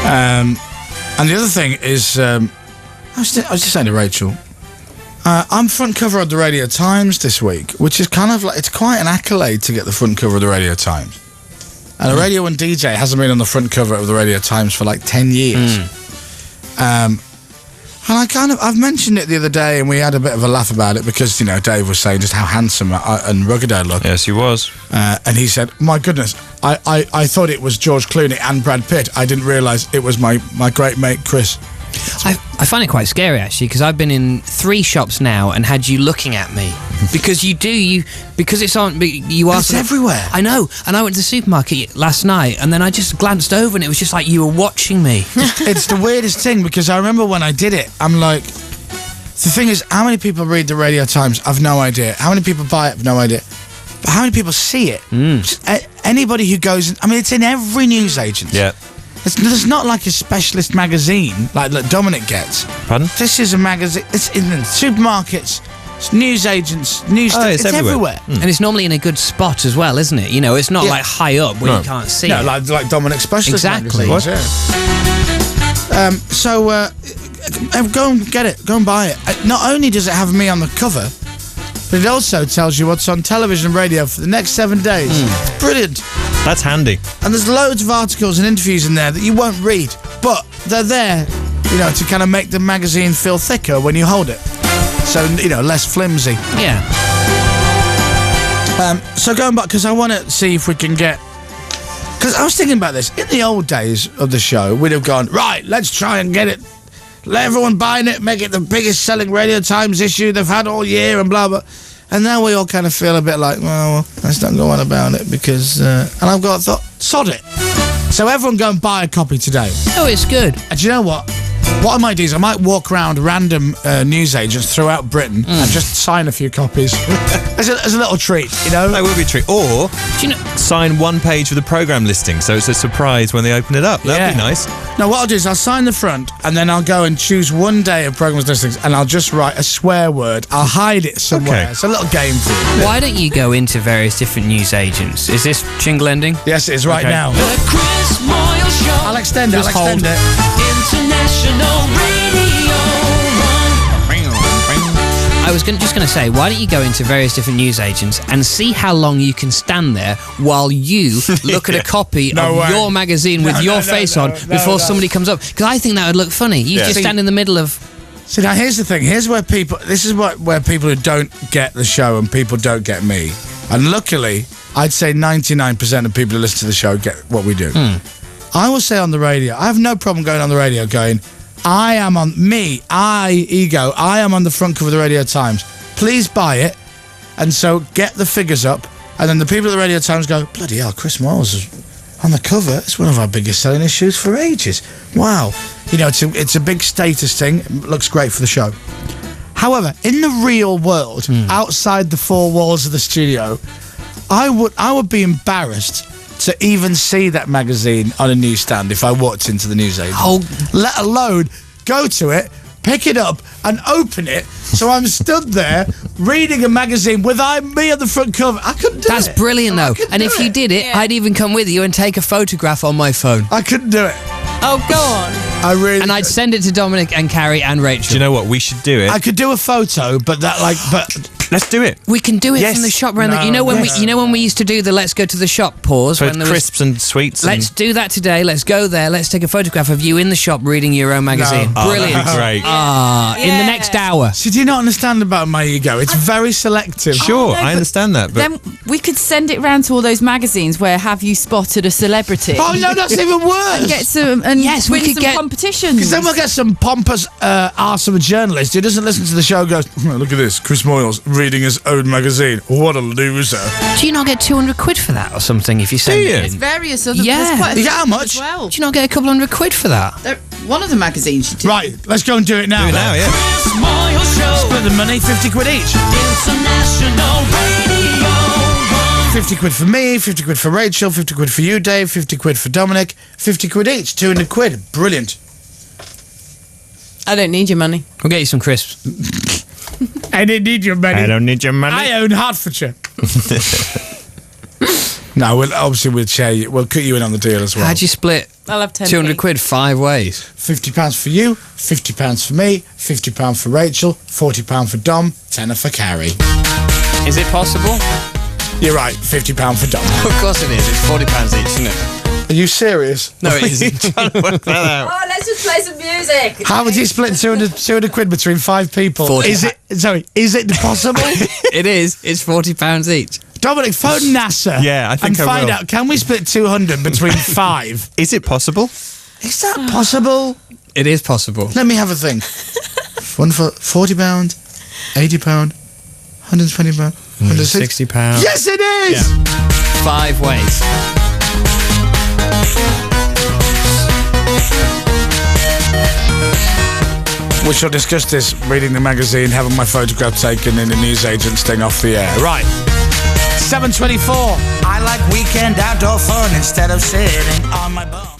And the other thing is, I was just saying to Rachel, I'm front cover of the Radio Times this week, which is kind of like, it's quite an accolade to get the front cover of the Radio Times. And a Radio 1 DJ hasn't been on the front cover of the Radio Times for like 10 years. And I've mentioned it the other day, and we had a bit of a laugh about it because, you know, Dave was saying just how handsome and rugged I look. Yes, he was. And he said, my goodness, I thought it was George Clooney and Brad Pitt. I didn't realise it was my great mate Chris. I find it quite scary, actually, because I've been in 3 shops now and had you looking at me. Because because it's on, you are... It's everywhere. I know. And I went to the supermarket last night, and then I just glanced over, and it was just like you were watching me. It's the weirdest thing, because I remember when I did it, I'm like... The thing is, how many people read the Radio Times? I've no idea. How many people buy it? I've no idea. But how many people see it? Anybody who goes... I mean, it's in every newsagent. Yeah. There's not like a specialist magazine like Dominic gets. Pardon? This is a magazine. It's in the supermarkets, it's newsagents, it's everywhere. And it's normally in a good spot as well, isn't it? You know, it's not like high up where you can't see it. Like Dominic's specialist Exactly. magazines. Yeah. So go and get it. Go and buy it. Not only does it have me on the cover, but it also tells you what's on television and radio for the next 7 days. It's brilliant. That's handy. And there's loads of articles and interviews in there that you won't read, but they're there, you know, to kind of make the magazine feel thicker when you hold it. So, you know, less flimsy. Yeah. So going back, because I want to see if we can get... Because I was thinking about this. In the old days of the show, we'd have gone, right, let's try and get it. Let everyone buying it, make it the biggest selling Radio Times issue they've had all year and blah, blah. And now we all kind of feel a bit like, well, let's not go on about it because... and I've thought, sod it. So everyone go and buy a copy today. Oh, it's good. And do you know what? What I might do is I might walk around random newsagents throughout Britain and just sign a few copies as a little treat, you know? That would be a treat. Or Do you know, sign one page of the programme listing so it's a surprise when they open it up. That'd be nice. No, what I'll do is I'll sign the front and then I'll go and choose one day of programmes listings and I'll just write a swear word. I'll hide it somewhere. Okay. It's a little game for you. why don't you go into various different news agents? Is this jingle ending? Yes, it is right now. The Chris Moyles Show. I'll extend it. Just I'll extend hold. it. International Radio 1. I was just going to say, why don't you go into various different news agents and see how long you can stand there while you look at a copy of your magazine with your face on before somebody comes up? Because I think that would look funny. You just stand in the middle of... So now here's the thing. Here's where people... This is where people who don't get the show and people don't get me. And luckily, I'd say 99% of people who listen to the show get what we do. I will say on the radio, I have no problem going on the radio going... I am on the front cover of the Radio Times. Please buy it. And so get the figures up. And then the people at the Radio Times go, bloody hell, Chris Moyles is on the cover. It's one of our biggest selling issues for ages. Wow. You know, it's a big status thing. It looks great for the show. However, in the real world, outside the 4 walls of the studio, I would be embarrassed to even see that magazine on a newsstand if I walked into the newsagent. Let alone go to it, pick it up and open it so I'm stood there reading a magazine with me on the front cover. I couldn't do it. That's brilliant, though. And if you did it, I'd even come with you and take a photograph on my phone. I couldn't do it. Oh, go on. And I'd send it to Dominic and Carrie and Rachel. Do you know what? We should do it. I could do a photo, but let's do it. We can do it from the shop around you know when we used to do the let's go to the shop pause For when there crisps and sweets. Let's do that today. Let's go there. Let's take a photograph of you in the shop reading your own magazine. Brilliant. That'd be great. In the next hour. So do you not understand about my ego? It's very selective. Sure, I understand that, but Then we could send it round to all those magazines where have you spotted a celebrity? Oh no, that's even worse. And get some and Yes, we win could some get- competitions. Because then we'll get some pompous arse of a journalist who doesn't listen to the show goes, look at this, Chris Moyles reading his own magazine. What a loser. Do you not get 200 quid for that or something if you send you? it There's in? various other. Yeah. There's quite a Yeah, how few much? As well. Do you not get a couple $100 for that? One of the magazines you do. Right, let's go and do it now. do it now, yeah. Chris Moyles Show. Split the money, 50 quid each. International Radio 1. 50 quid for me, 50 quid for Rachel, 50 quid for you, Dave, 50 quid for Dominic, 50 quid each, 200 quid. Brilliant. I don't need your money. We'll get you some crisps. I didn't need your money. I don't need your money. I own Hertfordshire. No, we'll share you. We'll cut you in on the deal as well. How'd you split I'll have 10. 200 quid 5 ways? £50 for you, £50 for me, £50 for Rachel, £40 for Dom, tenner for Carrie. Is it possible? You're right, £50 for Dom. Of course it is. It's £40 each, isn't it? Are you serious? No, it isn't. Trying to work that out. Oh, let's just play some music. How would you split 200 quid between 5 people? 40. Is it possible? It is. It's £40 each. Dominic, phone NASA. Yeah, I think and I find will. out, can we split 200 between 5? Is it possible? Is that possible? It is possible. Let me have a think. One for £40, £80, £120, £160. £60. Yes, it is! Yeah. 5 ways. We shall discuss this reading the magazine, having my photograph taken in the newsagent's thing off the air. Right. 7:24. I like weekend outdoor fun instead of sitting on my bum.